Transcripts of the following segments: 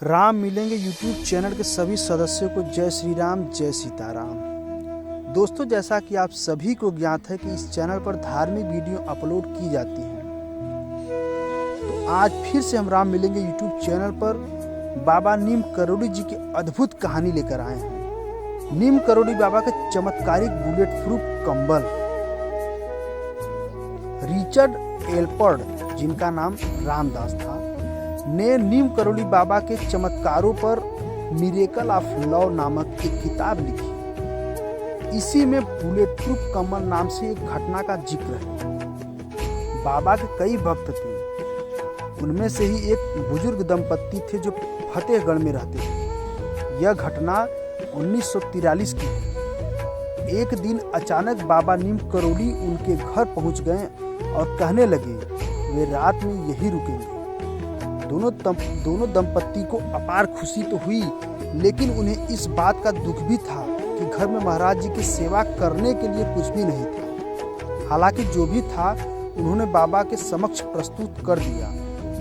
राम मिलेंगे YouTube channel के सभी सदस्यों को जय श्री राम, जय सीताराम। दोस्तों, जैसा कि आप सभी को ज्ञात है कि इस चैनल पर धार्मिक वीडियो अपलोड की जाती हैं, तो आज फिर से हम राम मिलेंगे यूट्यूब चैनल पर बाबा नीम करोड़ी जी की अद्भुत कहानी लेकर आए हैं। नीम करोड़ी बाबा के चमत्कारिक बुलेट प्रूफ कंबल। रिचर्ड एल्पर्ड, जिनका नाम रामदास था, ने नीम करोड़ी बाबा के चमत्कारों पर मिरेकल ऑफ लव नामक एक किताब लिखी। इसी में बुलेट प्रूफ कंबल नाम से एक घटना का जिक्र है। बाबा के कई भक्त थे, उनमें से ही एक बुजुर्ग दंपत्ति थे जो फतेहगढ़ में रहते थे। यह घटना 1943 की है। एक दिन अचानक बाबा नीम करोड़ी उनके घर पहुंच गए और कहने लगे वे रात में यही रुकेंगे। दोनों दंपत्ति को अपार खुशी तो हुई, लेकिन उन्हें इस बात का दुख भी था कि घर में महाराज जी की सेवा करने के लिए कुछ भी नहीं था। हालांकि जो भी था उन्होंने बाबा के समक्ष प्रस्तुत कर दिया।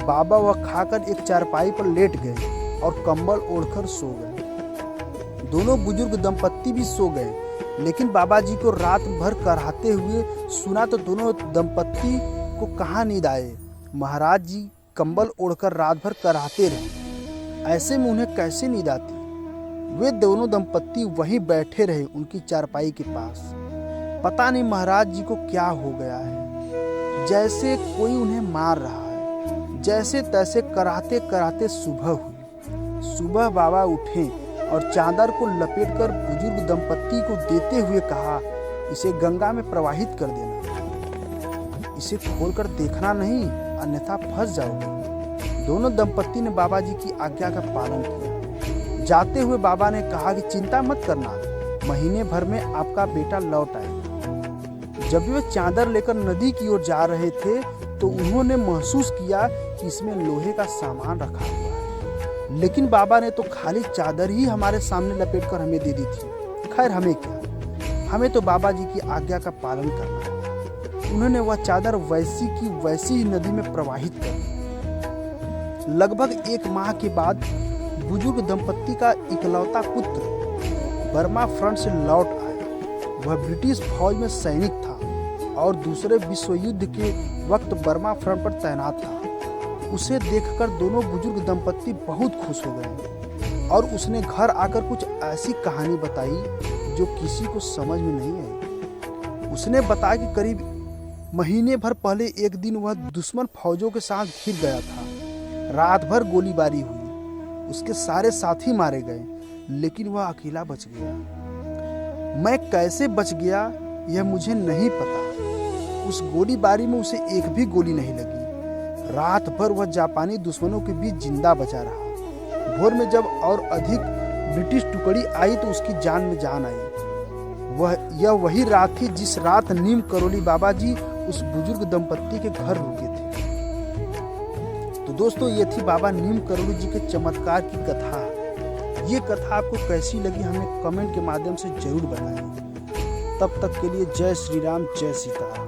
बाबा वह खाकर एक चारपाई पर लेट गए और कंबल ओढ़कर सो गए। दोनों बुजुर्ग दंपत्ति भी सो गए, लेकिन बाबा जी को रात भर कराहते हुए सुना तो दोनों दंपत्ति को कहाँ नींद आए। महाराज जी कंबल ओढ़कर रात भर कराहते रहे, ऐसे में उन्हें कैसे नींद आती। वे दोनों दंपत्ति वहीं बैठे रहे उनकी चारपाई के पास। पता नहीं महाराज जी को क्या हो गया है, जैसे कोई उन्हें मार रहा है। जैसे तैसे कराहते कराहते सुबह हुई। सुबह बाबा उठे और चादर को लपेटकर बुजुर्ग दंपत्ति को देते हुए कहा, इसे गंगा में प्रवाहित कर देना, इसे खोलकर देखना नहीं, अन्यथा फंस जाओगे। दोनों दंपत्ति ने बाबा जी की आज्ञा का पालन किया। जाते हुए बाबा ने कहा कि चिंता मत करना, महीने भर में आपका बेटा लौट आएगा। जब वे चादर लेकर नदी की ओर जा रहे थे तो उन्होंने महसूस किया कि इसमें लोहे का सामान रखा हुआ है, लेकिन बाबा ने तो खाली चादर ही हमारे सामने लपेटकर हमें दे दी थी। खैर, हमें क्या, हमें तो बाबा जी की आज्ञा का पालन करना है। उन्होंने वह चादर वैसी की वैसी ही नदी में प्रवाहित कर दी। लगभग 1 माह के बाद बुजुर्ग दंपत्ति का इकलौता पुत्र बर्मा फ्रंट से लौट आया। वह ब्रिटिश फौज में सैनिक था और दूसरे विश्व युद्ध के वक्त बर्मा फ्रंट पर तैनात था। उसे देखकर दोनों बुजुर्ग दंपत्ति बहुत खुश हो गए और उसने घर आकर कुछ ऐसी कहानी बताई जो किसी को समझ में नहीं आई। उसने बताया कि करीब महीने भर पहले एक दिन वह दुश्मन फौजों के साथ घिर गया था। रात भर गोलीबारी हुई, उसके सारे साथी मारे गए, लेकिन वह अकेला बच गया। मैं कैसे बच गया यह मुझे नहीं पता। उस गोलीबारी में उसे एक भी गोली नहीं लगी। रात भर वह जापानी दुश्मनों के बीच जिंदा बचा रहा। भोर में जब और अधिक ब्रिटिश टुकड़ी आई तो उसकी जान में जान आई। यह वही रात थी जिस रात नीम करोड़ी बाबा जी उस बुजुर्ग दंपत्ति के घर रुके थे। तो दोस्तों, ये थी बाबा नीम करोड़ी जी के चमत्कार की कथा। ये कथा आपको कैसी लगी हमें कमेंट के माध्यम से जरूर बताएं। तब तक के लिए जय श्री राम, जय सीताराम।